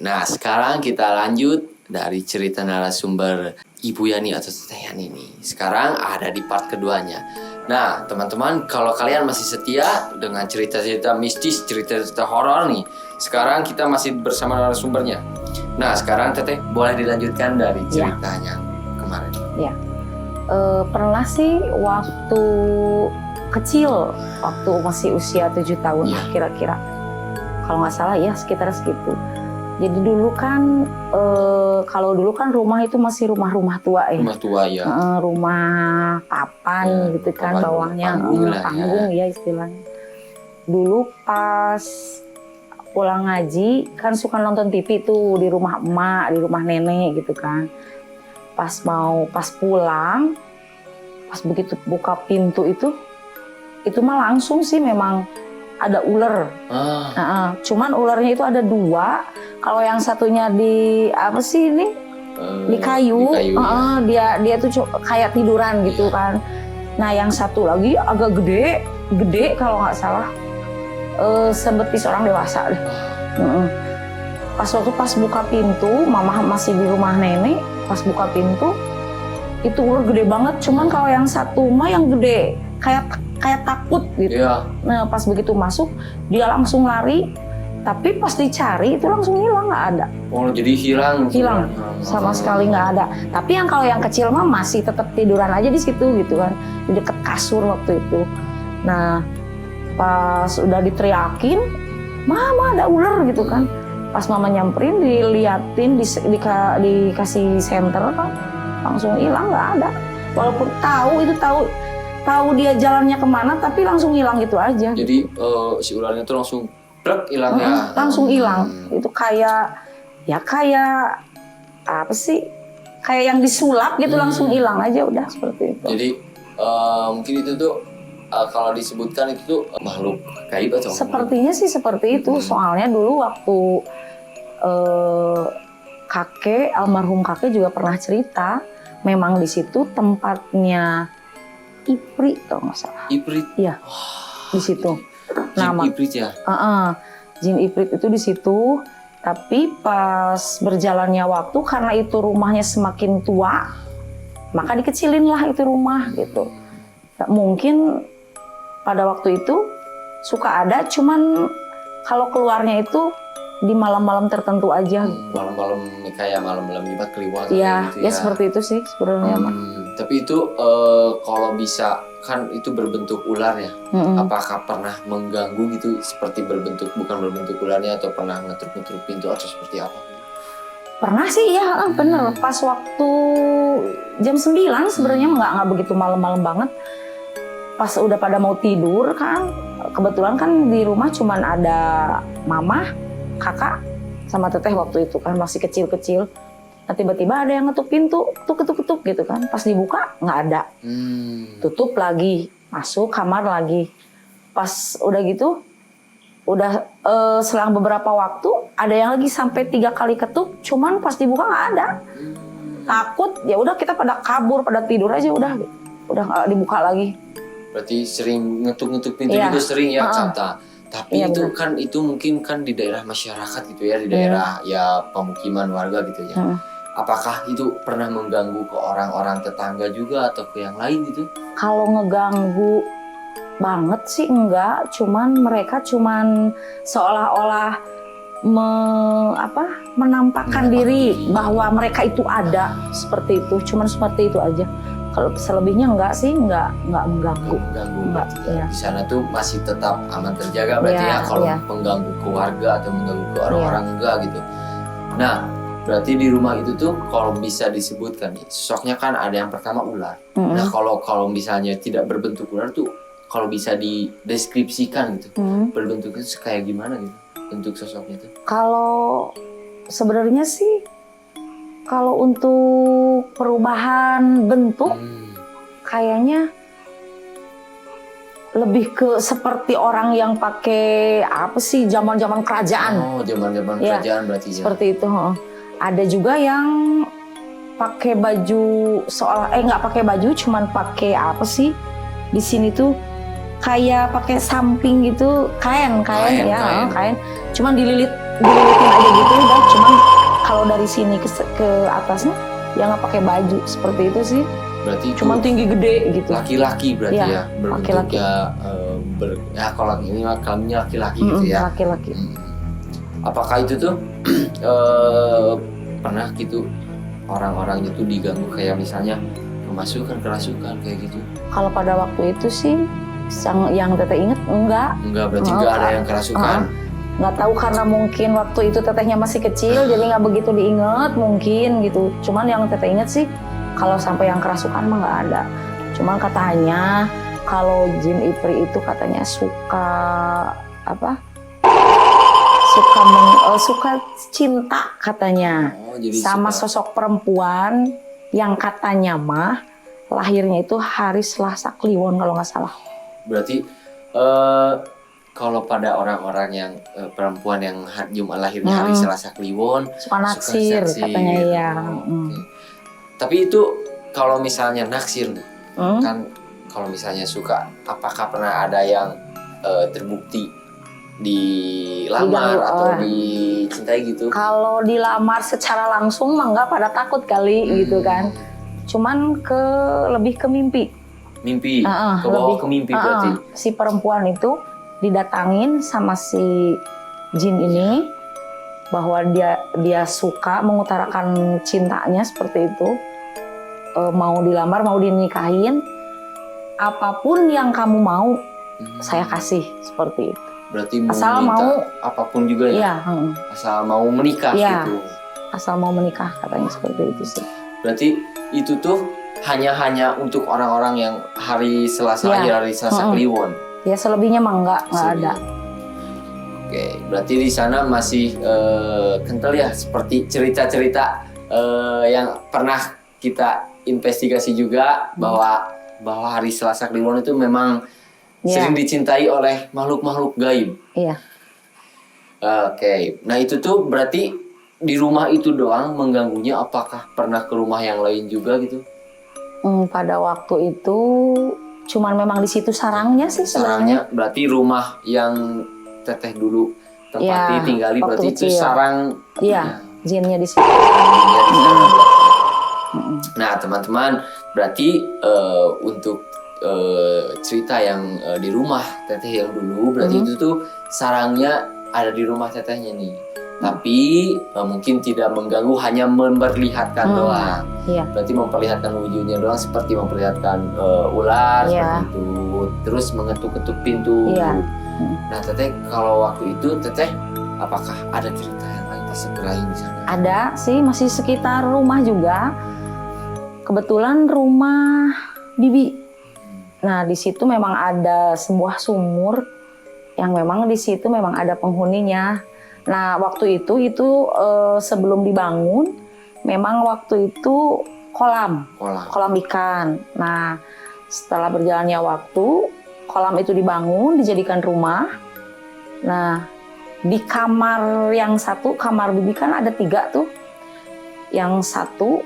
Nah sekarang kita lanjut dari cerita narasumber Ibu Yani atau Teteh Yani ini. Sekarang ada di part keduanya. Nah teman-teman, kalau kalian masih setia dengan cerita-cerita mistis, cerita-cerita horor nih, sekarang kita masih bersama narasumbernya. Nah sekarang Teteh boleh dilanjutkan dari ceritanya kemarin. Ya, pernah sih waktu kecil, waktu masih usia 7 tahun kira-kira. Kalau nggak salah ya sekitar segitu. Jadi dulu kan, kalau dulu kan rumah itu masih rumah-rumah tua ya. Rumah tua ya. Rumah papan gitu kan, bawahnya panggung ya istilahnya. Dulu pas pulang ngaji kan suka nonton TV tuh di rumah emak, di rumah nenek gitu kan. Pas pulang, pas begitu buka pintu itu mah langsung sih memang ada ular. Cuman ularnya itu ada 2. Kalau yang satunya di apa sih ini? Di kayu. Dia tuh kayak tiduran gitu kan. Nah yang satu lagi agak gede kalau nggak salah. Sebetis orang dewasa deh. Pas buka pintu, mama masih di rumah nenek. Pas buka pintu, itu ular gede banget. Cuman kalau yang satu mah yang gede, kayak takut gitu. Nah pas begitu masuk, dia langsung lari. Tapi pas dicari itu langsung hilang, nggak ada. Oh jadi hilang? Hilang, sama sekali nggak ada. Tapi kalau yang kecil mah masih tetap tiduran aja di situ gitu kan, di deket kasur waktu itu. Nah pas udah diteriakin, mama ada ular gitu kan. Pas mama nyamperin, diliatin, dikasih senter kan, langsung hilang, nggak ada. Walaupun tahu dia jalannya kemana, tapi langsung hilang gitu aja. Jadi si ularnya tuh langsung hilangnya. Langsung hilang. Itu kayak apa sih? Kayak yang disulap gitu, langsung hilang aja udah seperti itu. Jadi mungkin itu tuh kalau disebutkan itu tuh makhluk gaib atau? Sepertinya sih seperti itu. Soalnya dulu waktu almarhum kakek juga pernah cerita, memang di situ tempatnya Iprit kalau nggak salah. Iprit? Iya, di situ. Jin Iprit ya? Jin Iprit itu di situ. Tapi pas berjalannya waktu, karena itu rumahnya semakin tua, maka dikecilin lah itu rumah gitu. Mungkin pada waktu itu suka ada, cuman kalau keluarnya itu di malam-malam tertentu aja. Malam-malam kayak malam-malam Jumat Kliwon gitu ya. Ya seperti itu sih sebenarnya. Tapi itu kalau bisa kan itu berbentuk ular ya. Apakah pernah mengganggu gitu, seperti bukan berbentuk ularnya, atau pernah ngetruk-ngetruk pintu atau seperti apa? Pernah sih ya, bener. Pas waktu jam 9 sebenarnya nggak begitu malam-malam banget. Pas udah pada mau tidur kan, kebetulan kan di rumah cuman ada mama, kakak, sama teteh waktu itu kan masih kecil-kecil. Nah tiba-tiba ada yang ngetuk pintu, ketuk-ketuk gitu kan. Pas dibuka nggak ada, tutup lagi, masuk kamar lagi. Pas udah gitu, selang beberapa waktu ada yang lagi sampai 3 kali ketuk, cuman pas dibuka nggak ada. Takut, ya udah kita pada kabur, pada tidur aja udah nggak dibuka lagi. Berarti sering ngetuk-ngetuk pintu juga sering ya, Cata. Tapi itu bener. Kan itu mungkin kan di daerah masyarakat gitu ya, di daerah ya pemukiman warga gitu ya. Apakah itu pernah mengganggu ke orang-orang tetangga juga atau ke yang lain gitu? Kalau ngeganggu banget sih enggak, mereka seolah-olah menampakkan diri bahwa mereka itu ada, seperti itu. Cuman seperti itu aja. Kalau selebihnya enggak sih, enggak mengganggu. Enggak. Ya. Di sana tuh masih tetap aman terjaga berarti ya kalau mengganggu keluarga atau mengganggu ke orang-orang enggak gitu. Nah, berarti di rumah itu tuh kalau bisa disebutkan nih, sosoknya kan ada yang pertama ular. Nah, kalau misalnya tidak berbentuk ular tuh kalau bisa dideskripsikan gitu. Berbentuknya kayak gimana gitu? Bentuk sosoknya tuh. Kalau sebenarnya sih kalau untuk perubahan bentuk, kayaknya lebih ke seperti orang yang pakai apa sih, zaman-zaman kerajaan. Oh, zaman-zaman kerajaan berarti ya. Seperti itu. Ada juga yang pakai baju nggak pakai baju, cuman pakai apa sih? Di sini tuh kayak pakai samping gitu, kain. Cuman dililitin aja gitu udah dari sini ke atasnya ya nggak pakai baju seperti itu sih. Berarti cuman tinggi gede gitu. Laki-laki berarti ya berbentuk kalau ini kelaminnya laki-laki gitu ya. Laki-laki. Apakah itu tuh pernah gitu orang-orang itu diganggu kayak misalnya kerasukan kayak gitu? Kalau pada waktu itu sih yang Teteh inget enggak. Berarti enggak ada yang kerasukan. Nggak tahu karena mungkin waktu itu Tetehnya masih kecil jadi nggak begitu diinget mungkin gitu. Cuman yang Teteh inget sih kalau sampai yang kerasukan mah nggak ada. Cuman katanya kalau jin Ipri itu katanya suka suka cinta katanya sama sosok perempuan yang katanya mah lahirnya itu hari Selasa Kliwon kalau nggak salah. Berarti kalau pada orang-orang yang perempuan yang Jumat lahirnya hari Selasa Kliwon suka naksir katanya ya. Okay. Tapi itu kalau misalnya naksir nih, kan kalau misalnya suka, apakah pernah ada yang terbukti dilamar atau dicintai gitu? Kalau dilamar secara langsung mah nggak, pada takut kali gitu kan. Cuman lebih ke mimpi. Mimpi, kebawa ke mimpi berarti. Si perempuan itu didatangin sama si jin ini bahwa dia suka mengutarakan cintanya seperti itu, mau dilamar, mau dinikahin, apapun yang kamu mau saya kasih seperti itu. Berarti asal mau apapun juga ya? Asal mau menikah gitu. Asal mau menikah katanya seperti itu sih. Berarti itu tuh hanya untuk orang-orang yang hari Selasa hari Selasa Kliwon. Ya selebihnya mah nggak ada. Oke, berarti di sana masih kental ya seperti cerita-cerita yang pernah kita investigasi juga bahwa hari Selasa Kliwon itu memang sering dicintai oleh makhluk-makhluk gaib. Iya. Oke, nah itu tuh berarti di rumah itu doang mengganggunya, apakah pernah ke rumah yang lain juga gitu? Pada waktu itu cuman memang di situ sarangnya sih Sarangnya sebenarnya. berarti rumah yang Teteh dulu tempati tinggali berarti kecil. Itu sarang. Iya, jinnya di situ. Nah teman-teman, berarti untuk cerita yang di rumah Teteh yang dulu berarti itu tuh sarangnya ada di rumah Tetehnya nih. Tapi mungkin tidak mengganggu, hanya memperlihatkan doang. Iya. Berarti memperlihatkan wujudnya doang, seperti memperlihatkan ular seperti itu. Terus mengetuk-ketuk pintu. Iya. Nah Teteh, kalau waktu itu Teteh apakah ada cerita yang lain disegerain di sana? Ada sih, masih sekitar rumah juga. Kebetulan rumah Bibi. Nah di situ memang ada sebuah sumur yang memang di situ memang ada penghuninya. Nah waktu itu sebelum dibangun, memang waktu itu kolam ikan. Nah setelah berjalannya waktu, kolam itu dibangun, dijadikan rumah. Nah di kamar yang satu, kamar Bibi kan ada 3 tuh. Yang satu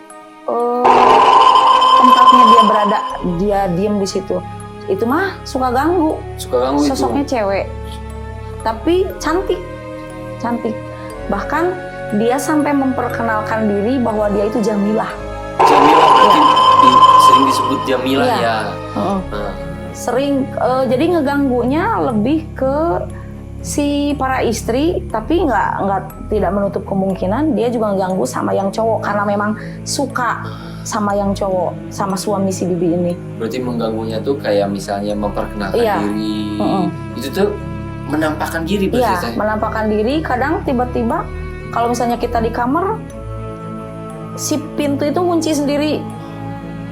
tempatnya dia berada, dia diem di situ. Itu mah suka ganggu sosoknya itu. Cewek, tapi cantik. Bahkan dia sampai memperkenalkan diri bahwa dia itu Jamilah. Berarti sering disebut Jamilah ya. Sering, jadi ngeganggunya lebih ke si para istri, tapi tidak menutup kemungkinan dia juga ngeganggu sama yang cowok karena memang suka sama yang cowok, sama suami si Bibi ini. Berarti mengganggunya tuh kayak misalnya memperkenalkan diri. Itu tuh menampakkan diri berarti. Iya, menampakkan diri. Kadang tiba-tiba kalau misalnya kita di kamar, si pintu itu kunci sendiri.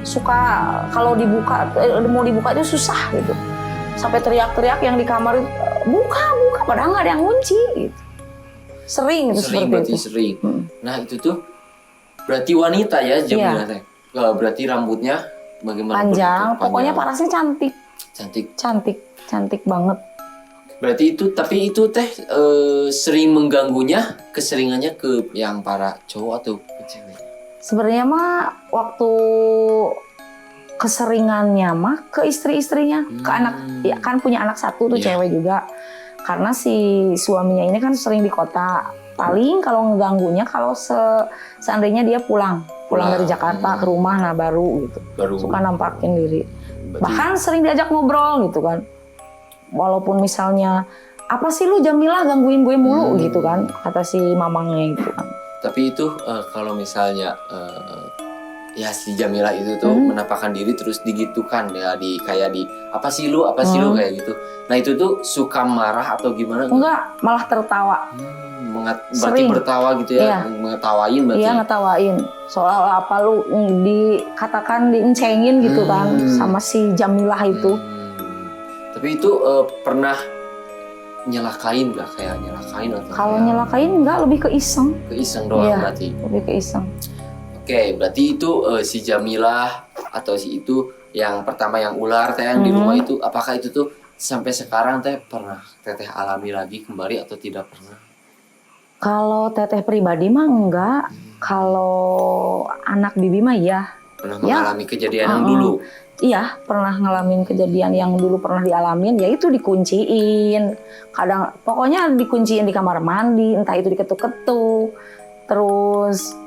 Suka kalau mau dibuka itu susah gitu. Sampai teriak-teriak yang di kamar itu, buka, padahal nggak ada yang kunci gitu. Sering seperti itu. Sering. Nah itu tuh berarti wanita ya Jamilah teh. Berarti rambutnya bagaimana? Panjang. Pokoknya parasnya cantik. Cantik banget. Berarti tapi itu teh sering mengganggunya, keseringannya ke yang para cowok atau ke cewek? Sebenarnya mah waktu keseringannya mah ke istri-istrinya, ke anak, ya kan punya anak 1 tuh cewek juga. Karena si suaminya ini kan sering di kota. Paling kalau ngeganggunya kalau seandainya dia pulang dari Jakarta ke rumah, nah baru gitu. Suka nampakin diri. Bahkan sering diajak ngobrol gitu kan. Walaupun misalnya, apa sih lu Jamilah gangguin gue mulu gitu kan, kata si mamangnya itu kan. Tapi itu kalau misalnya ya si Jamilah itu tuh menampakkan diri terus digitukan ya, kayak apa sih lu kayak gitu. Nah itu tuh suka marah atau gimana? Enggak, malah tertawa. Berarti bertawa gitu ya, ngetawain berarti. Iya, ngetawain. Soalnya apa lu dikatakan diencengin gitu kan sama si Jamilah itu. Tapi itu pernah nyelakain nggak, kayak nyelakain atau? Kalau nyelakain enggak, lebih ke iseng. Ke iseng doang berarti. Lebih ke iseng. Oke, berarti itu si Jamilah atau si itu yang pertama yang ular teh yang di rumah itu, apakah itu tuh sampai sekarang teh pernah teteh alami lagi kembali atau tidak pernah? Kalau teteh pribadi mah enggak. Kalau anak bibi mah iya. Pernah mengalami kejadian yang dulu? Iya, pernah ngalamin kejadian yang dulu pernah dialamin, yaitu dikunciin. Kadang, pokoknya dikunciin di kamar mandi, entah itu diketuk-ketuk. Terus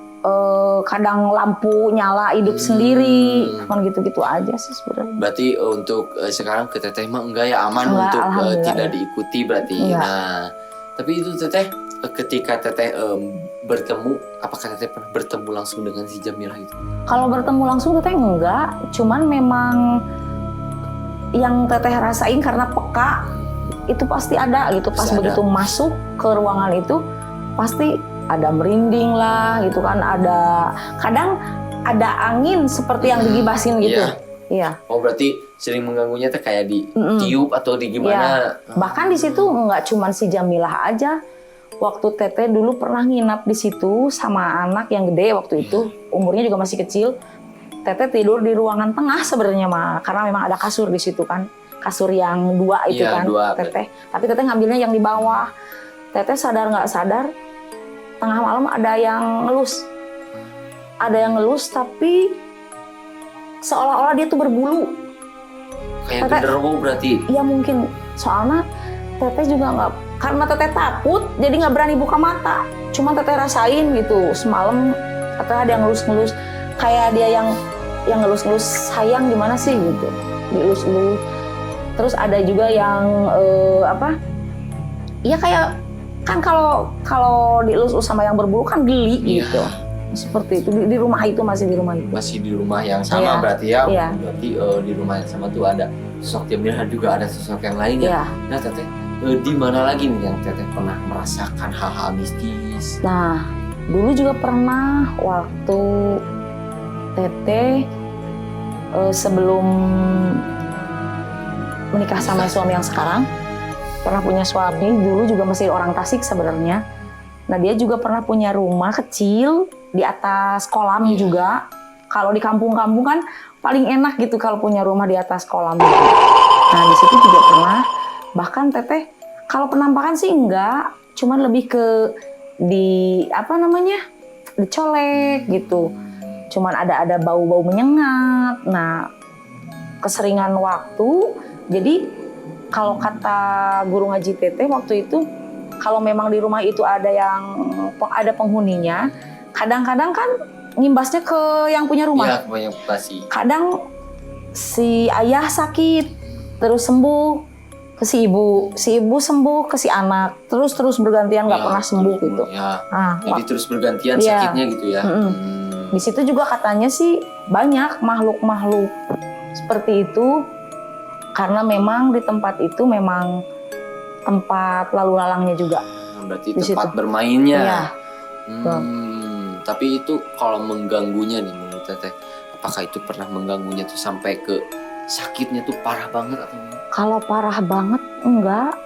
kadang lampu nyala hidup sendiri. Cuman gitu-gitu aja sih sebenarnya. Berarti untuk sekarang ke teteh mah enggak ya, aman untuk tidak diikuti berarti. Enggak. Nah, tapi itu teteh ketika teteh bertemu, apakah teteh pernah bertemu langsung dengan si Jamilah itu? Kalau bertemu langsung teteh enggak, cuman memang yang teteh rasain karena peka itu pasti ada gitu. Pas begitu masuk ke ruangan itu pasti ada merinding lah gitu kan, kadang ada angin seperti yang digibasin gitu. Iya. Oh berarti sering mengganggunya tuh kayak di tiup atau di gimana? Iya. Bahkan di situ nggak cuma si Jamilah aja. Waktu teteh dulu pernah nginap di situ sama anak yang gede waktu itu, umurnya juga masih kecil. Teteh tidur di ruangan tengah sebenarnya mah, karena memang ada kasur di situ kan, kasur yang dua itu kan. Teteh. Tapi teteh ngambilnya yang di bawah. Teteh sadar nggak sadar, tengah malam ada yang ngelus tapi seolah-olah dia tuh berbulu. Kayak genderuwo berarti? Iya mungkin, soalnya teteh juga nggak, karena teteh takut jadi nggak berani buka mata. Cuma teteh rasain gitu semalam, teteh ada yang ngelus-ngelus, kayak dia yang ngelus-ngelus, sayang gimana sih gitu, dielus-elus. Terus ada juga yang iya kayak kan kalau dielus-elus sama yang berbulu kan geli gitu. Seperti itu di rumah itu, masih di rumah itu. Masih di rumah yang sama berarti ya. Berarti di rumah yang sama tuh ada sosok Jamilah, juga ada sosok yang lain ya. Nah teteh, di mana lagi nih yang teteh pernah merasakan hal-hal mistis? Nah dulu juga pernah waktu teteh sebelum menikah sama suami yang sekarang, pernah punya suami dulu juga masih orang Tasik sebenarnya. Nah dia juga pernah punya rumah kecil di atas kolam juga. Kalau di kampung-kampung kan paling enak gitu kalau punya rumah di atas kolam gitu. Nah di situ juga pernah. Bahkan teteh kalau penampakan sih enggak, cuman lebih ke dicolek gitu. Cuman ada bau-bau menyengat. Nah keseringan waktu, jadi kalau kata guru ngaji teteh waktu itu, kalau memang di rumah itu ada penghuninya, kadang-kadang kan ngimbasnya ke yang punya rumah. Iya, banyak pasti. Kadang si ayah sakit, terus sembuh ke si ibu sembuh ke si anak, terus bergantian nggak pernah sembuh gitu. Ya. Jadi terus bergantian sakitnya gitu ya. Di situ juga katanya sih banyak makhluk-makhluk seperti itu, karena memang di tempat itu memang tempat lalu lalangnya juga. Berarti tempat bermainnya. Iya. Tapi itu kalau mengganggunya nih menurut teteh, apakah itu pernah mengganggunya tuh sampai ke sakitnya tuh parah banget atau enggak? Kalau parah banget enggak.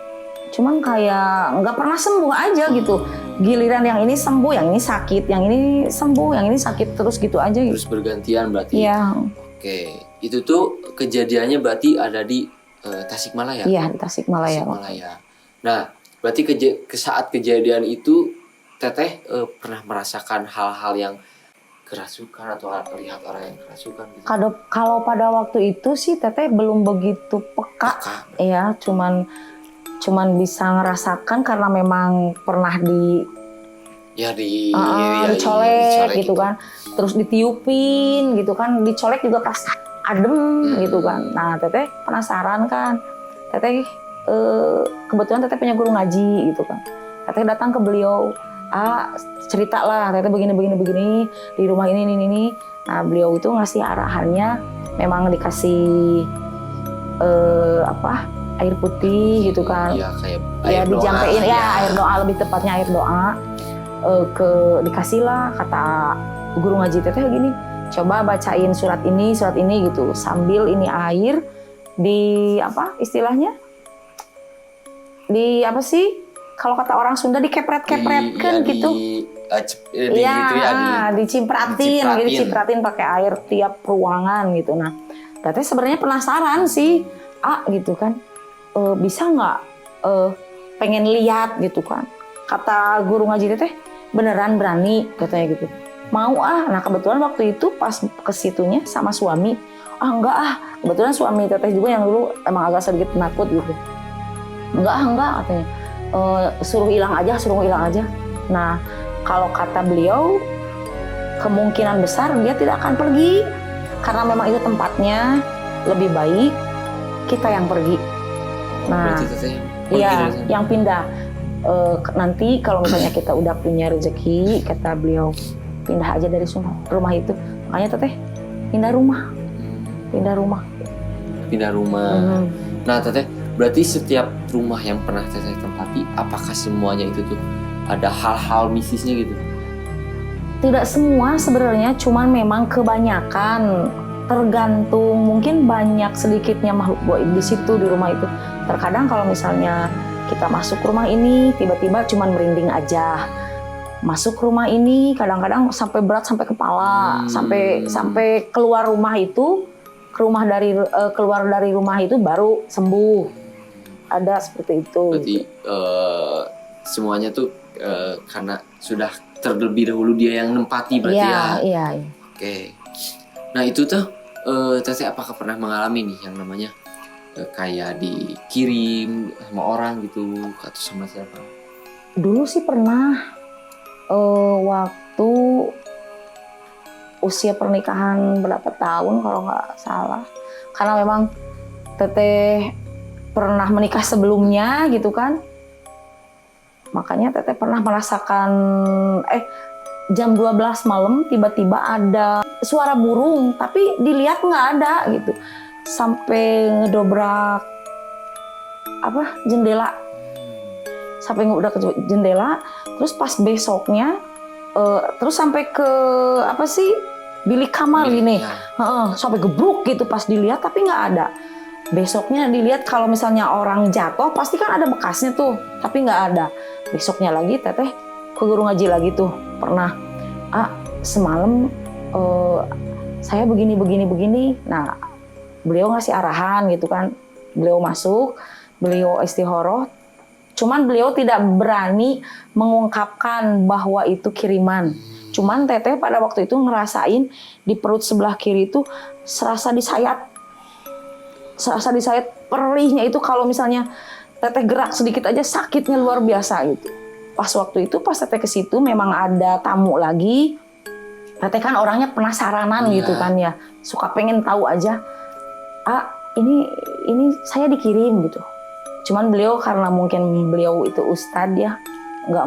Cuman kayak enggak pernah sembuh aja gitu. Giliran yang ini sembuh, yang ini sakit, yang ini sembuh, yang ini sakit, terus gitu aja gitu. Terus bergantian berarti. Iya. Oke. Itu tuh kejadiannya berarti ada di Tasikmalaya? Iya, di Tasikmalaya. Nah, berarti saat kejadian itu teteh pernah merasakan hal-hal yang kerasukan atau lihat orang yang kerasukan gitu? Kalau pada waktu itu sih teteh belum begitu peka. Ya, cuman bisa ngerasakan karena memang pernah Ya dicolek gitu kan, terus ditiupin gitu kan, dicolek juga pas adem gitu kan. Nah teteh penasaran kan, teteh kebetulan teteh punya guru ngaji gitu kan, teteh datang ke beliau, cerita lah teteh begini di rumah ini. Nah beliau itu ngasih arahannya, memang dikasih air putih gitu kan, ya kayak air doa, dijampein air doa, lebih tepatnya air doa. Dikasih lah kata guru ngaji teteh gini, coba bacain surat ini gitu sambil ini air istilahnya kalau kata orang Sunda dikepret-kepretkan gitu. Dicipratin pakai air tiap ruangan gitu. Nah teteh sebenarnya penasaran sih gitu kan, bisa nggak pengen lihat gitu kan. Kata guru ngaji teteh, beneran berani katanya gitu. Mau Nah kebetulan waktu itu pas ke situnya sama suami, enggak kebetulan suami teteh juga yang dulu emang agak sedikit penakut gitu. Enggak katanya, suruh hilang aja. Nah kalau kata beliau, kemungkinan besar dia tidak akan pergi karena memang itu tempatnya, lebih baik kita yang pergi. Nah yang pindah. Nanti kalau misalnya kita udah punya rezeki, kata beliau, pindah aja dari rumah itu. Makanya teteh pindah rumah. Nah teteh, berarti setiap rumah yang pernah teteh tempati, apakah semuanya itu tuh ada hal-hal mistisnya gitu? Tidak semua sebenarnya, cuman memang kebanyakan, tergantung, mungkin banyak sedikitnya makhluk gaib di situ, di rumah itu. Terkadang kalau misalnya kita masuk rumah ini tiba-tiba cuman merinding aja. Masuk rumah ini kadang-kadang sampai berat, sampai kepala, sampai keluar dari rumah itu baru sembuh. Ada seperti itu. Berarti semuanya tuh karena sudah terlebih dahulu dia yang nempati berarti Iya. Oke. Nah itu tuh teteh apakah pernah mengalami nih yang namanya kayak dikirim sama orang gitu atau sama siapa? Dulu sih pernah, waktu usia pernikahan berapa tahun kalau nggak salah, karena memang teteh pernah menikah sebelumnya gitu kan, makanya teteh pernah merasakan jam 12 malam tiba-tiba ada suara burung tapi dilihat nggak ada gitu. Sampai ngedobrak jendela, terus pas besoknya terus sampai ke bilik kamar gini, sampai gebruk gitu, pas dilihat tapi nggak ada. Besoknya dilihat kalau misalnya orang jatuh pasti kan ada bekasnya tuh, tapi nggak ada. Besoknya lagi teteh ke guru ngaji lagi tuh, pernah semalam saya begini. Nah beliau ngasih arahan gitu kan, beliau masuk, beliau istikharah, cuman beliau tidak berani mengungkapkan bahwa itu kiriman. Cuman teteh pada waktu itu ngerasain di perut sebelah kiri itu serasa disayat, perihnya itu kalau misalnya teteh gerak sedikit aja sakitnya luar biasa gitu. Pas waktu itu, pas teteh ke situ memang ada tamu lagi, teteh kan orangnya penasaranan gitu kan ya, suka pengen tahu aja. Ini saya dikirim gitu. Cuman beliau karena mungkin beliau itu ustadz ya, nggak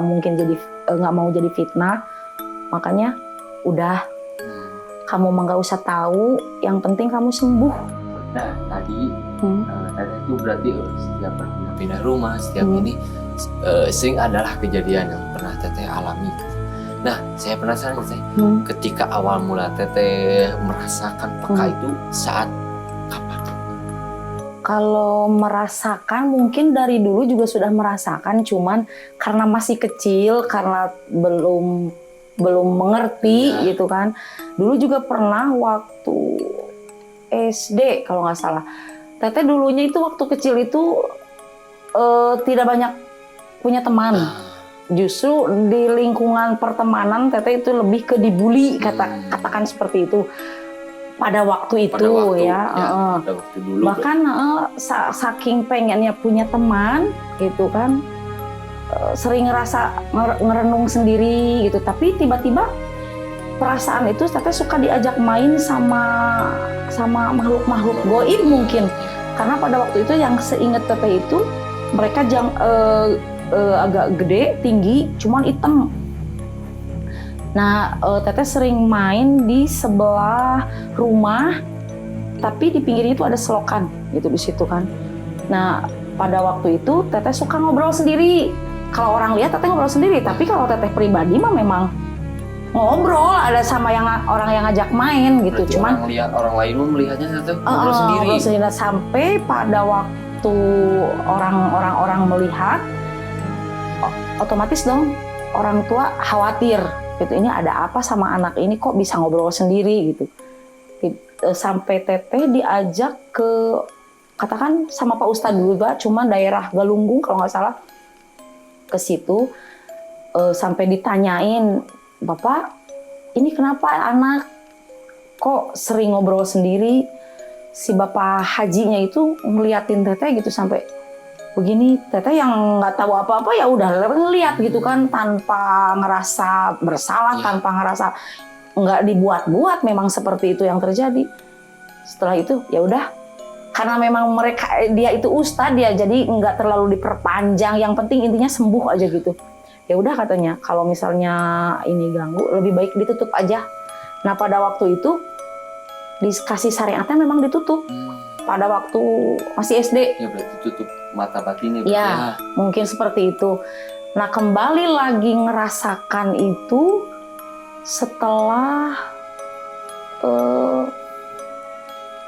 mau jadi fitnah, makanya udah kamu mah nggak usah tahu, yang penting kamu sembuh. Nah tadi itu berarti setiap pindah rumah, setiap ini sering adalah kejadian yang pernah teteh alami. Nah saya penasaran ketika awal mula teteh merasakan peka itu saat kapan? Kalau merasakan mungkin dari dulu juga sudah merasakan, cuman karena masih kecil, karena belum mengerti gitu kan. Dulu juga pernah waktu SD kalau nggak salah. Teteh dulunya itu waktu kecil itu tidak banyak punya teman. Justru di lingkungan pertemanan teteh itu lebih ke dibully, katakan seperti itu. Pada waktu itu pada waktu dulu, bahkan saking pengennya punya teman gitu kan, sering ngerasa ngerenung sendiri gitu. Tapi tiba-tiba perasaan itu teteh suka diajak main sama makhluk-makhluk goib mungkin. Karena pada waktu itu yang seingat teteh itu mereka agak gede, tinggi, cuman hitam. Nah, teteh sering main di sebelah rumah, tapi di pinggirnya itu ada selokan gitu di situ kan. Nah, pada waktu itu teteh suka ngobrol sendiri. Kalau orang lihat teteh ngobrol sendiri, tapi kalau teteh pribadi mah memang ngobrol ada sama orang yang ngajak main gitu. Berarti cuman orang lain melihatnya teteh ngobrol sendiri. Sampai pada waktu orang melihat, otomatis dong orang tua khawatir gitu, ini ada apa sama anak ini kok bisa ngobrol sendiri gitu. Sampai teteh diajak ke, katakan sama Pak Ustadz dulu Pak, cuman daerah Galunggung kalau nggak salah, ke situ. Sampai ditanyain, Bapak ini kenapa anak kok sering ngobrol sendiri? Si Bapak hajinya itu ngeliatin teteh gitu sampai begini. Teteh yang nggak tahu apa-apa ya udah ngeliat gitu kan, tanpa ngerasa bersalah, tanpa ngerasa nggak dibuat-buat, memang seperti itu yang terjadi. Setelah itu ya udah, karena memang dia itu ustadz ya, jadi nggak terlalu diperpanjang, yang penting intinya sembuh aja gitu. Ya udah katanya, kalau misalnya ini ganggu lebih baik ditutup aja. Nah pada waktu itu dikasih syariatnya memang ditutup. Pada waktu masih SD. Ya berarti tutup mata batinnya. Ya, mungkin seperti itu. Nah kembali lagi ngerasakan itu setelah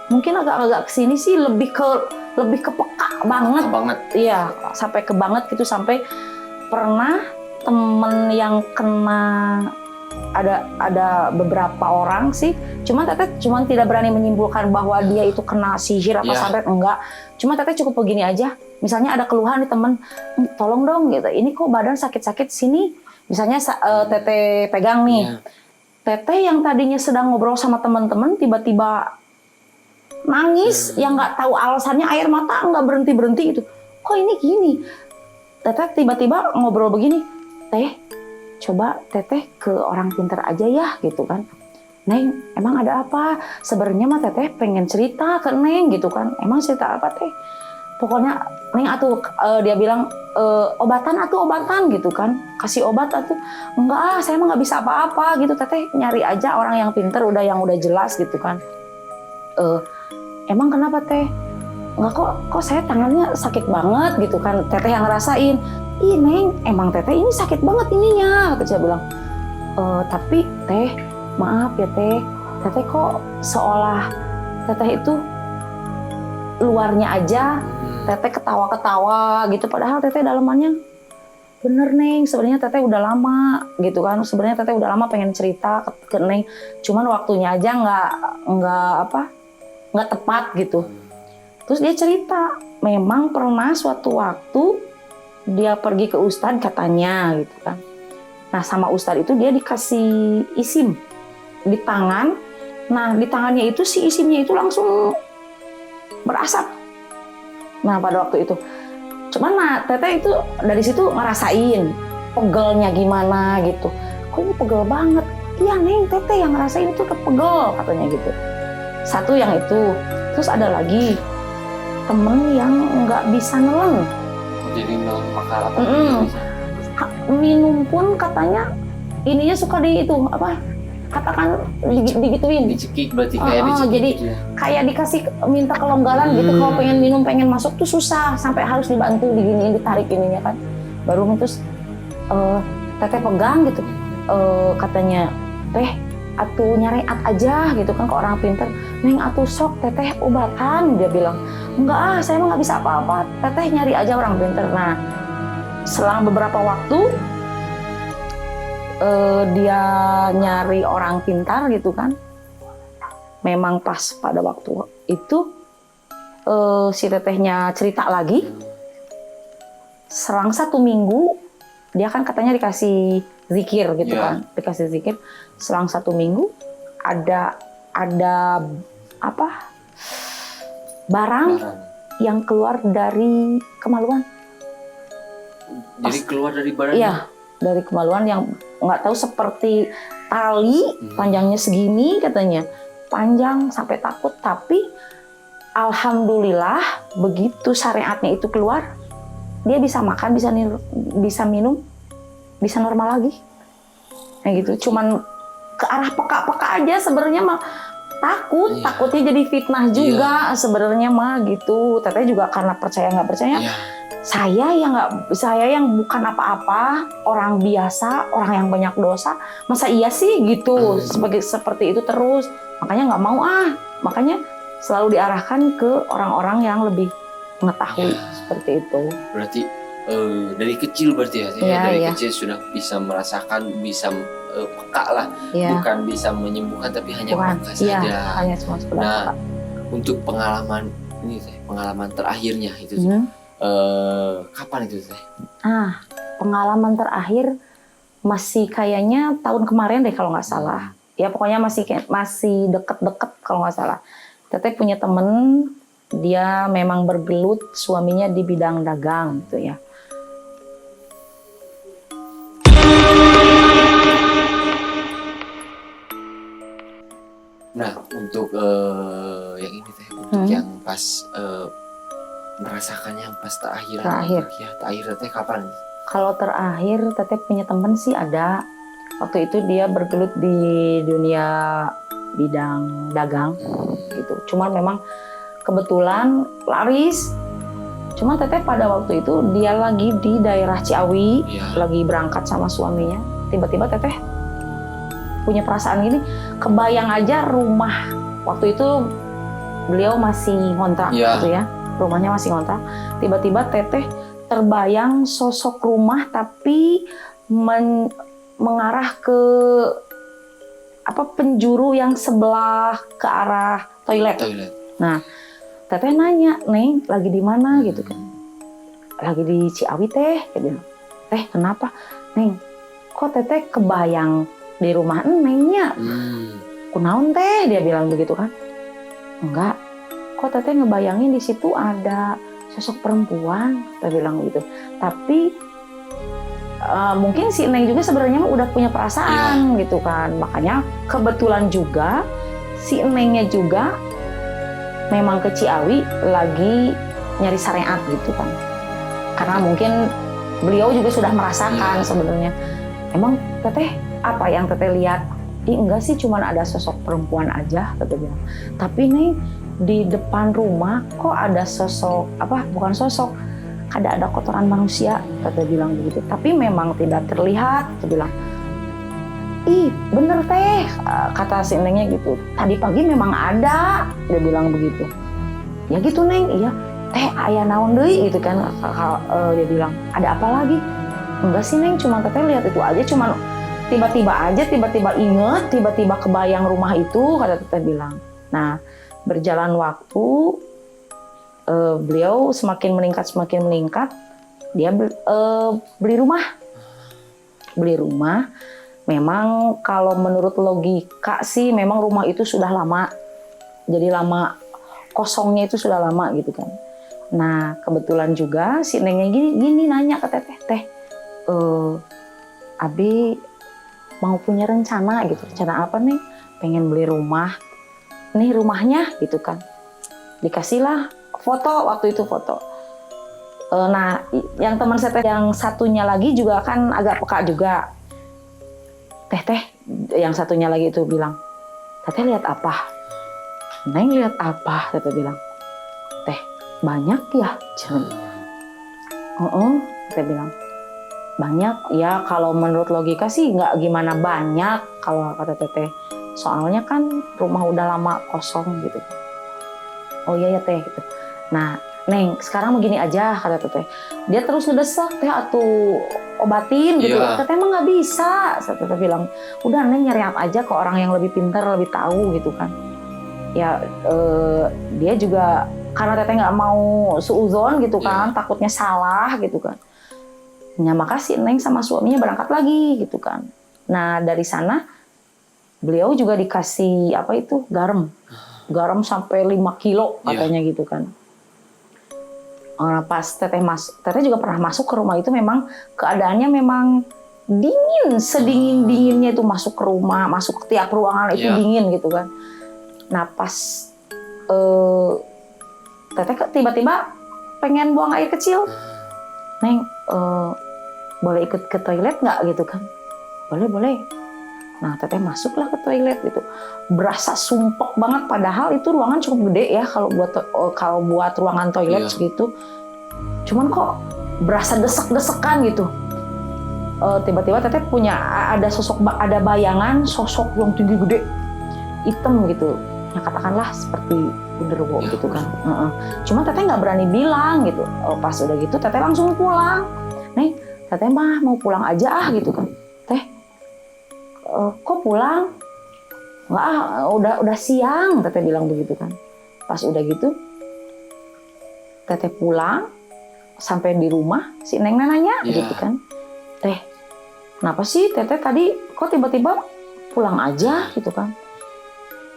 mungkin agak-agak kesini sih lebih ke peka banget. Iya, sampai ke banget gitu, sampai pernah temen yang kena, ada beberapa orang sih, cuma teteh tidak berani menyimpulkan bahwa dia itu kena sihir apa santet, enggak. Cuma teteh cukup begini aja, misalnya ada keluhan di temen, tolong dong gitu, ini kok badan sakit-sakit sini, misalnya teteh pegang nih, teteh yang tadinya sedang ngobrol sama teman-teman tiba-tiba nangis, yang nggak tahu alasannya, air mata nggak berhenti gitu, kok ini gini. Teteh tiba-tiba ngobrol begini, teh coba teteh ke orang pintar aja ya gitu kan. Neng, emang ada apa? Sebenarnya mah teteh pengen cerita ke Neng gitu kan. Emang cerita apa teh? Pokoknya Neng atuh, dia bilang obatan gitu kan. Kasih obat atuh. Enggak, saya mah nggak bisa apa-apa gitu. Teteh nyari aja orang yang pintar, yang udah jelas gitu kan. Emang kenapa teh? Enggak, kok saya tangannya sakit banget gitu kan. Teteh yang ngerasain. Ih Neng, emang teteh ini sakit banget ininya, kata saya bilang. Tapi teh, maaf ya teh kok seolah teteh itu luarnya aja, teteh ketawa-ketawa gitu, padahal teteh dalamannya bener Neng, sebenarnya teteh udah lama gitu kan, sebenarnya teteh udah lama pengen cerita ke Neng, cuman waktunya aja nggak tepat gitu. Terus dia cerita, memang pernah suatu waktu dia pergi ke Ustadz katanya gitu kan. Nah sama Ustadz itu dia dikasih isim di tangan. Nah di tangannya itu si isimnya itu langsung berasap. Nah pada waktu itu, cuman teteh itu dari situ ngerasain pegelnya gimana gitu. Kok ini pegel banget? Iya Neng, teteh yang ngerasain itu pegel katanya gitu. Satu yang itu. Terus ada lagi temen yang nggak bisa nelen. Jadi makar apa? Minum pun katanya ininya suka katakan digituin. Dicekik berarti kayak dicekik. Jadi gitu ya. kayak dikasih minta kelonggaran gitu, kalau pengen minum pengen masuk tuh susah, sampai harus dibantu diginiin, ditarik ininya kan. Baru terus teteh pegang gitu, katanya teh atuh nyareat aja gitu kan ke orang pinter. Neng atuh sok teteh obatan, dia bilang. Enggak saya mah nggak bisa apa-apa, teteh nyari aja orang pinter. Nah selang beberapa waktu dia nyari orang pintar gitu kan, memang pas pada waktu itu si tetehnya cerita lagi, selang 1 minggu dia kan katanya dikasih zikir gitu kan, dikasih zikir. Selang 1 minggu ada barang yang keluar dari kemaluan. Jadi keluar dari badannya? Iya, dari kemaluan yang nggak tahu seperti tali, panjangnya segini katanya. Panjang sampai takut, tapi alhamdulillah begitu syariatnya itu keluar, dia bisa makan, bisa minum, bisa normal lagi. Kayak gitu. Cuman ke arah peka-peka aja sebenarnya mah takutnya jadi fitnah juga sebenarnya mah gitu. Teteh juga karena percaya nggak percaya. Saya yang bukan apa-apa, orang biasa, orang yang banyak dosa, masa iya sih gitu seperti itu terus. Makanya nggak mau makanya selalu diarahkan ke orang-orang yang lebih mengetahui seperti itu. Berarti dari kecil berarti dari kecil sudah bisa merasakan, bisa peka lah, bukan bisa menyembuhkan tapi hanya peka saja. Hanya cuma nah, untuk pengalaman ini pengalaman terakhirnya itu kapan itu teh? Pengalaman terakhir masih kayaknya tahun kemarin deh kalau nggak salah. Ya pokoknya masih deket-deket kalau nggak salah. Teteh punya temen, dia memang bergelut, suaminya di bidang dagang gitu ya. Nah untuk yang ini teh, untuk yang pas merasakan yang pas terakhir teh kapan? Kalau terakhir teteh punya temen sih ada. Waktu itu dia bergelut di dunia bidang dagang gitu. Cuman memang kebetulan laris. Cuman teteh pada waktu itu dia lagi di daerah Ciawi, lagi berangkat sama suaminya. Tiba-tiba teteh punya perasaan gini, kebayang aja rumah. Waktu itu beliau masih ngontrak gitu ya. Rumahnya masih ngontrak. Tiba-tiba teteh terbayang sosok rumah tapi mengarah ke penjuru yang sebelah ke arah toilet. Nah, teteh nanya, "Neng, lagi di mana?" gitu kan. "Lagi di Ciawi, Teh." Dia bilang. "Teh, kenapa?" "Neng, kok teteh kebayang di rumah Nengnya?" "Kunaon, Teh?" dia bilang begitu kan. "Enggak. Kok teteh ngebayangin di situ ada sosok perempuan," kita bilang gitu. Tapi mungkin si Neng juga sebenarnya udah punya perasaan gitu kan. Makanya kebetulan juga si Nengnya juga memang ke Ciawi lagi nyari syariat gitu kan. Karena mungkin beliau juga sudah merasakan sebenarnya. "Emang teteh apa yang teteh lihat?" "Enggak sih, cuman ada sosok perempuan aja," teteh bilang. "Tapi Neng, di depan rumah kok ada sosok bukan sosok, ada kotoran manusia," teteh bilang begitu. "Tapi memang tidak terlihat," teteh bilang. "Ih, bener Teh," kata si Nengnya gitu. "Tadi pagi memang ada," dia bilang begitu. "Ya gitu Neng." "Iya." "Teh, aya naon deui?" gitu kan. Dia bilang, "Ada apa lagi?" "Enggak sih Neng, cuma teteh lihat itu aja, cuman tiba-tiba inget, tiba-tiba kebayang rumah itu," kata teteh bilang. Nah, berjalan waktu, beliau semakin meningkat, dia beli rumah. Memang kalau menurut logika sih memang rumah itu sudah lama, jadi lama kosongnya itu sudah lama gitu kan. Nah kebetulan juga si Nengnya gini nanya ke teteh, "Teh, Abi mau punya rencana gitu. Rencana apa nih? Pengen beli rumah. Nih rumahnya," gitu kan. Dikasihlah foto, waktu itu foto. Nah, yang teman saya yang satunya lagi juga kan agak peka juga. Teh, yang satunya lagi itu bilang, "Teteh lihat apa?" "Neng lihat apa?" Teteh bilang. "Teh, banyak ya?" Teteh bilang. "Banyak ya, kalau menurut logika sih nggak gimana banyak kalau kata teteh. Soalnya kan rumah udah lama kosong gitu." "Oh iya ya Teh," gitu. "Nah, Neng, sekarang begini aja," kata teteh. Dia terus ngedesak, "Teh atuh obatin," gitu. Teteh emang nggak bisa. Teteh bilang, "Udah Neng nyari aja ke orang yang lebih pintar, lebih tahu," gitu kan. Ya dia juga karena teteh nggak mau suuzon gitu kan, takutnya salah gitu kan. Ya makasih Neng sama suaminya berangkat lagi gitu kan. Nah dari sana beliau juga dikasih garam sampai 5 kilo katanya gitu kan. Pas teteh juga pernah masuk ke rumah itu, memang keadaannya memang dingin, sedingin-dinginnya itu masuk ke rumah, masuk ke tiap ruangan itu dingin gitu kan. Nah pas teteh tiba-tiba pengen buang air kecil, Neng boleh ikut ke toilet nggak gitu kan? Boleh. Nah teteh masuklah ke toilet gitu, berasa sumpek banget, padahal itu ruangan cukup gede ya kalau buat ruangan toilet gitu. Cuman kok berasa desek-desekan gitu. Tiba-tiba teteh punya ada bayangan sosok yang tinggi gede, hitam gitu. Ya katakanlah seperti genderuwo gitu kan. Cuman teteh nggak berani bilang gitu. Pas udah gitu teteh langsung pulang. Nih teteh mah mau pulang aja gitu kan. Teh kok pulang? Nggak, udah siang, teteh bilang begitu kan. Pas udah gitu, teteh pulang, sampai di rumah, si Neng nanya gitu kan. Teh, kenapa sih teteh tadi kok tiba-tiba pulang aja gitu kan?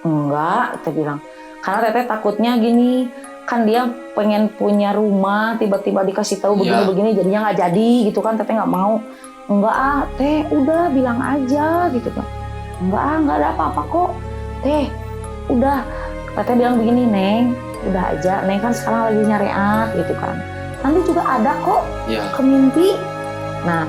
Enggak, teteh bilang. Karena teteh takutnya gini, kan dia pengen punya rumah, tiba-tiba dikasih tahu begini-begini, jadinya nggak jadi gitu kan, teteh nggak mau. Enggak teh, udah bilang aja gitu kan. Enggak ada apa-apa kok. Teh, udah. Teteh bilang begini, Neng, udah aja. Neng kan sekarang lagi nyariat gitu kan. Nanti juga ada kok ke mimpi. Nah,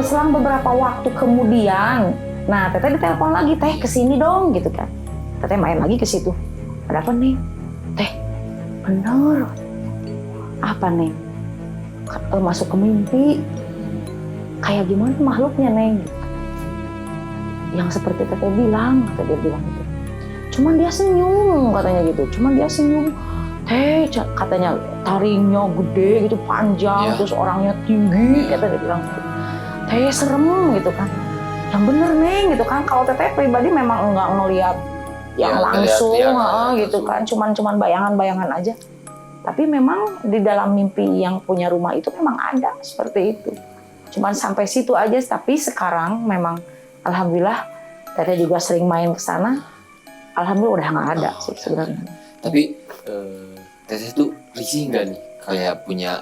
selang beberapa waktu kemudian, nah teteh ditelepon lagi, Teh kesini dong gitu kan. Teteh main lagi ke situ. Ada apa nih? Teh, bener. Apa Neng? Masuk ke mimpi. Kayak gimana makhluknya Neng? Yang seperti teteh bilang, kata dia bilang gitu. Cuman dia senyum katanya gitu. Teh katanya taringnya gede gitu, panjang, terus orangnya tinggi, kata dia bilang gitu. Teh serem gitu kan. Yang bener Neng gitu kan. Kalau teteh pribadi memang enggak ngelihat yang langsung gitu kan. Cuman bayangan-bayangan aja. Tapi memang di dalam mimpi yang punya rumah itu memang ada seperti itu. Cuman sampai situ aja, tapi sekarang memang alhamdulillah teteh juga sering main ke sana. Alhamdulillah udah nggak ada sih sebenarnya. Tapi teteh tuh risih nggak nih kayak punya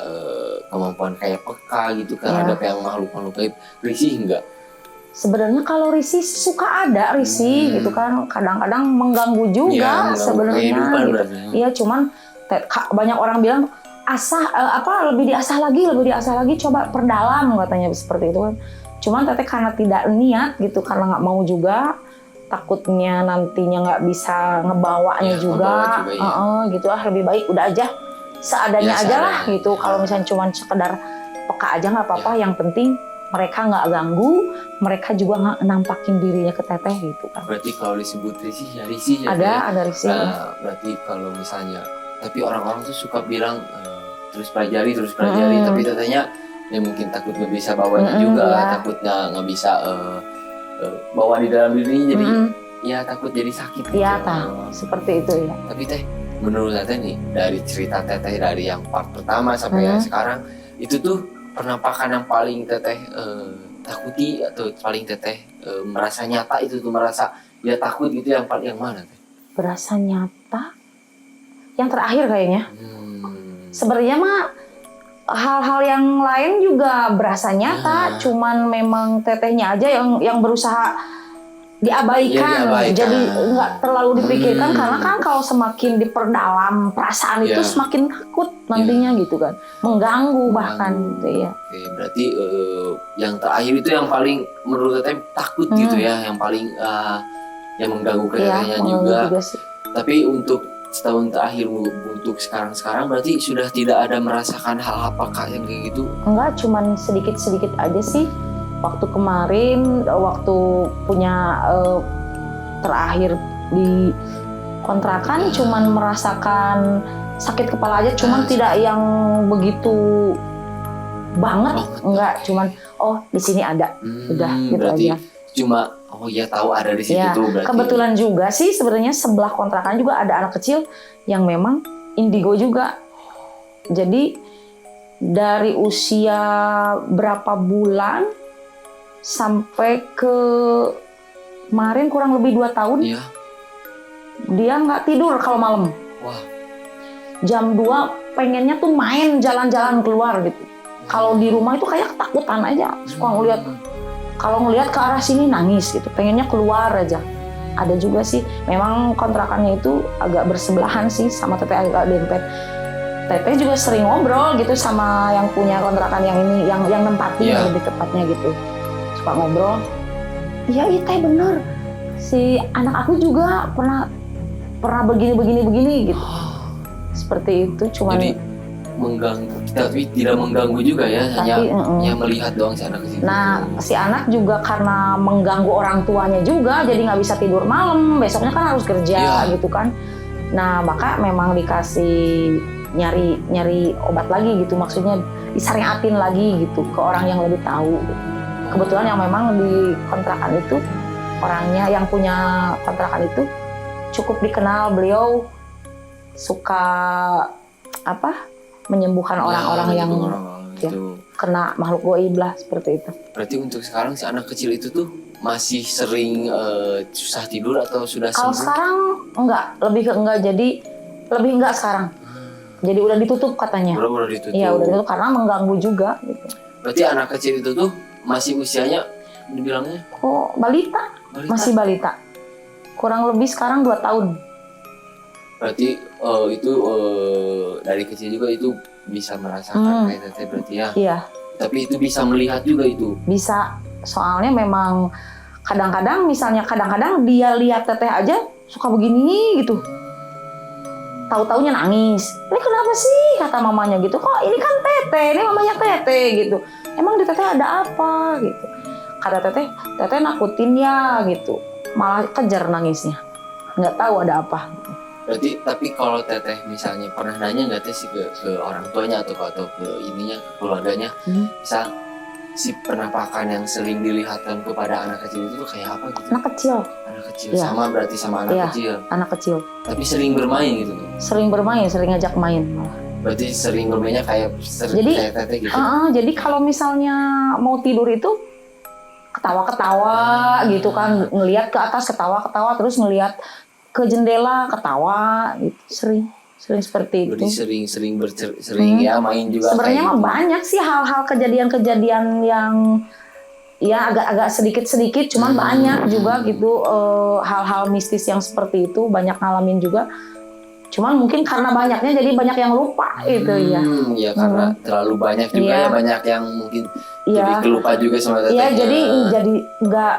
kemampuan kayak peka gitu kan, ada kayak makhluk-makhluk gaib, risih nggak? Sebenarnya kalau risih suka ada risih gitu kan, kadang-kadang mengganggu juga sebenarnya gitu. Iya, cuman banyak orang bilang lebih diasah lagi, coba perdalam katanya seperti itu kan. Cuman teteh karena tidak niat gitu, karena nggak mau juga, takutnya nantinya nggak bisa ngebawanya juga gitu, lebih baik udah aja seadanya aja lah gitu. Kalau misalnya cuman sekedar peka aja nggak apa-apa, yang penting mereka nggak ganggu, mereka juga nggak nampakin dirinya ke teteh gitu kan. Berarti kalau disebut risih ya ada risih. Berarti kalau misalnya, tapi orang-orang tuh suka bilang terus pelajari, tapi tetehnya ya mungkin takut nggak bisa bawanya juga, takutnya nggak bisa bawa di dalam dirinya, jadi ya takut jadi sakit gitu. Iya, seperti itu ya. Tapi teh, menurut teteh nih, dari cerita teteh dari yang part pertama sampai yang sekarang, itu tuh penampakan yang paling teteh takuti atau paling teteh merasa nyata itu tuh, merasa dia takut gitu, yang mana teh? Berasa nyata? Yang terakhir kayaknya. Sebenarnya mah hal-hal yang lain juga berasa nyata, cuman memang tetehnya aja yang berusaha diabaikan. Jadi nggak terlalu dipikirkan, karena kan kalau semakin diperdalam perasaan itu semakin takut nantinya gitu kan, mengganggu bahkan gitu ya. Oke, berarti yang terakhir itu yang paling menurut teteh takut gitu ya, yang paling yang mengganggu tetehnya juga sih. Tapi untuk setahun terakhir, untuk sekarang berarti sudah tidak ada merasakan hal apakah yang kayak gitu? Enggak, cuman sedikit-sedikit aja sih. Waktu kemarin, waktu punya terakhir di kontrakan, cuman merasakan sakit kepala aja, cuman tidak yang begitu banget, enggak, cuman di sini ada, udah gitu aja. Cuma tahu ada di situ tuh berarti. Kebetulan juga sih sebenarnya sebelah kontrakan juga ada anak kecil yang memang indigo juga. Jadi dari usia berapa bulan sampai ke kemarin kurang lebih 2 tahun, dia nggak tidur kalau malam. Jam 2 pengennya tuh main jalan-jalan keluar gitu. Kalau di rumah itu kayak ketakutan aja, suka ngeliat. Kalau ngeliat ke arah sini nangis gitu, pengennya keluar aja. Ada juga sih, memang kontrakannya itu agak bersebelahan sih sama teteh, agak dempet. Teteh juga sering ngobrol gitu sama yang punya kontrakan yang ini, yang nempatin lebih tepatnya gitu. Suka ngobrol. Iya teh bener, si anak aku juga pernah begini gitu. Seperti itu, cuman jadi mengganggu, tapi tidak mengganggu juga ya, hanya melihat doang si anak kecil. Nah, si anak juga karena mengganggu orang tuanya juga, jadi nggak bisa tidur malam, besoknya kan harus kerja gitu kan. Nah, maka memang dikasih nyari obat lagi gitu, maksudnya disyariatin lagi gitu ke orang yang lebih tahu. Kebetulan yang memang di kontrakan itu, orangnya yang punya kontrakan itu cukup dikenal, beliau suka menyembuhkan orang-orang yang kena makhluk goib lah, seperti itu. Berarti untuk sekarang si anak kecil itu tuh masih sering susah tidur atau sudah sembuh? Kalau sekarang enggak, jadi lebih enggak sekarang. Jadi udah ditutup katanya. Udah ditutup. Iya, udah ditutup karena mengganggu juga gitu. Berarti anak kecil itu tuh masih usianya dibilangnya? Balita. Masih balita. Kurang lebih sekarang 2 tahun. Berarti itu dari kecil juga itu bisa merasakan kayak teteh berarti ya? Iya. Tapi itu bisa melihat juga itu? Bisa. Soalnya memang kadang-kadang dia lihat teteh aja suka begini gitu. Tahu-taunya nangis. Ini kenapa sih kata mamanya gitu? Kok ini kan teteh, ini mamanya teteh gitu. Emang di teteh ada apa gitu? Kata teteh nakutin ya gitu. Malah kejar nangisnya. Nggak tahu ada apa. Berarti tapi kalau teteh misalnya pernah nanya nggak teh sih ke orang tuanya atau ke ininya, keluarganya, misal si penampakan yang sering dilihatkan kepada anak kecil itu tuh kayak apa gitu? Anak kecil ya. Sama berarti sama anak kecil. Anak kecil. Tapi sering bermain gitu? Sering bermain, sering ngajak main. Berarti sering bermainnya kayak kayak teteh gitu? Jadi kalau misalnya mau tidur itu ketawa-ketawa gitu kan, ngelihat ke atas ketawa-ketawa, terus ngelihat ke jendela ketawa gitu, sering seperti itu. Jadi sering ya main juga. Sebenarnya mah banyak sih hal-hal kejadian yang ya agak sedikit cuman banyak juga gitu, hal-hal mistis yang seperti itu banyak ngalamin juga. Cuman mungkin karena banyaknya jadi banyak yang lupa itu ya. Iya karena terlalu banyak juga ya, banyak yang mungkin jadi kelupa juga sama tetehnya. Iya jadi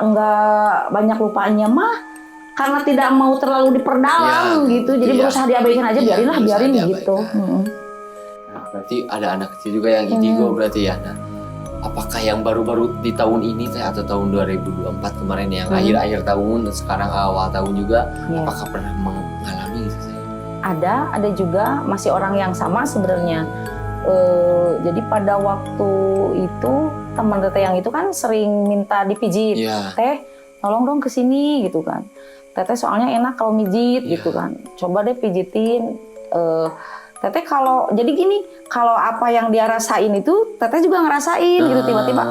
nggak banyak lupaannya mah karena tidak mau terlalu diperdalam gitu. Jadi berusaha diabaikan aja, biarin gitu. Nah, berarti ada anak kecil juga yang indigo berarti ya. Nah, apakah yang baru-baru di tahun ini teh atau tahun 2024 kemarin yang akhir-akhir tahun dan sekarang awal tahun juga, apakah pernah mengalami itu? Ada juga masih orang yang sama sebenarnya. Jadi pada waktu itu teman teteh yang itu kan sering minta dipijit, teh tolong dong kesini gitu kan. Teteh soalnya enak kalau mijit gitu kan. Coba deh pijitin. Teteh kalau jadi gini, kalau apa yang dia rasain itu teteh juga ngerasain gitu tiba-tiba.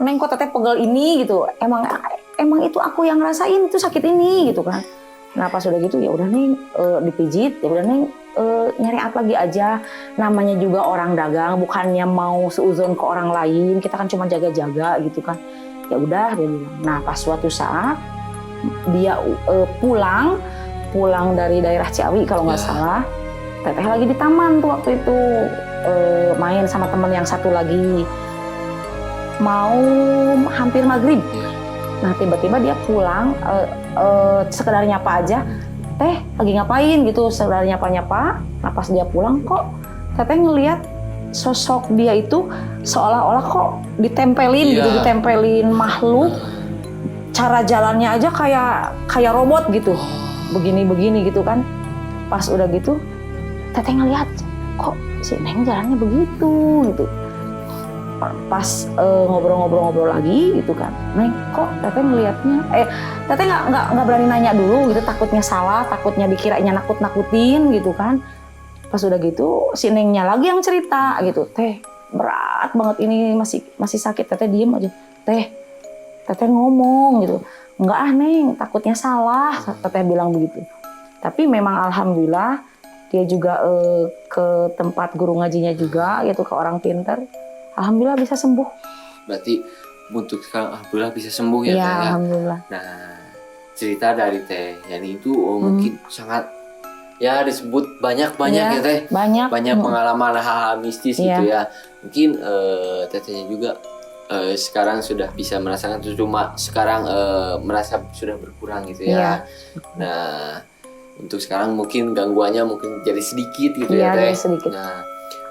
Neng kok teteh pegel ini gitu. Emang itu aku yang ngerasain itu sakit ini gitu kan. Nah pas udah gitu ya udah Neng dipijit, ya udah Neng nyari apa lagi aja. Namanya juga orang dagang, bukannya mau seuzon ke orang lain. Kita kan cuma jaga-jaga gitu kan. Ya udah dia bilang. Nah pas suatu saat dia pulang dari daerah Ciawi kalau nggak salah, teteh lagi di taman tuh waktu itu main sama teman yang satu lagi, mau hampir maghrib. Nah tiba-tiba dia pulang sekedar nyapa aja, teh lagi ngapain gitu, sekedar nyapa. Nah pas dia pulang kok teteh ngelihat sosok dia itu seolah-olah kok ditempelin gitu, ditempelin makhluk. Cara jalannya aja kayak robot gitu, begini gitu kan. Pas udah gitu, teteh ngeliat kok si Neng jalannya begitu gitu. Pas ngobrol-ngobrol lagi gitu kan, Neng kok teteh ngeliatnya, teteh nggak berani nanya dulu gitu, takutnya salah, takutnya dikiranya nakut-nakutin gitu kan. Pas udah gitu, si Nengnya lagi yang cerita gitu, teh berat banget ini masih sakit, teteh diem aja, teteh ngomong gitu, enggak Neng, takutnya salah, teteh bilang begitu. Tapi memang alhamdulillah dia juga ke tempat guru ngajinya juga gitu, ke orang pintar. Alhamdulillah bisa sembuh. Berarti untuk sekarang alhamdulillah bisa sembuh ya, Iya, Teh ya. alhamdulillah. Nah, cerita dari Teh Yani itu mungkin sangat ya disebut banyak ya Teh. Banyak Pengalaman hal-hal mistis gitu ya. Mungkin Tetehnya juga sekarang sudah bisa merasakan itu, cuma sekarang merasa sudah berkurang gitu ya. Nah, untuk sekarang mungkin gangguannya mungkin jadi sedikit gitu ya Teh. Sedikit. Nah,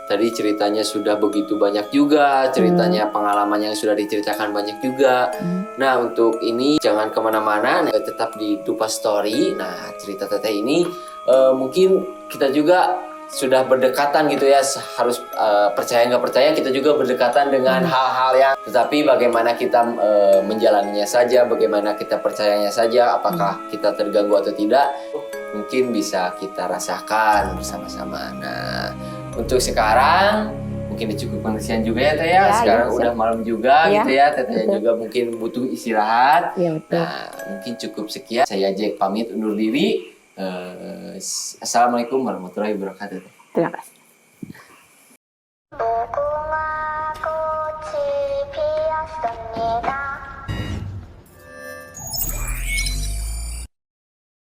tadi ceritanya sudah begitu banyak juga, ceritanya pengalaman yang sudah diceritakan banyak juga. Nah, untuk ini jangan kemana-mana, tetap di Dupa Story. Nah, cerita Teteh ini mungkin kita juga sudah berdekatan gitu ya, harus percaya nggak percaya kita juga berdekatan dengan hal-hal yang, tetapi bagaimana kita menjalaninya saja, bagaimana kita percayanya saja, apakah kita terganggu atau tidak, mungkin bisa kita rasakan bersama-sama. Nah, untuk sekarang mungkin dicukupkan sekian juga ya Teh ya. Sekarang udah malam juga gitu ya. Teteh juga mungkin butuh istirahat. Nah, mungkin cukup sekian. Saya Jack pamit undur diri. Assalamualaikum warahmatullahi wabarakatuh. Terima kasih.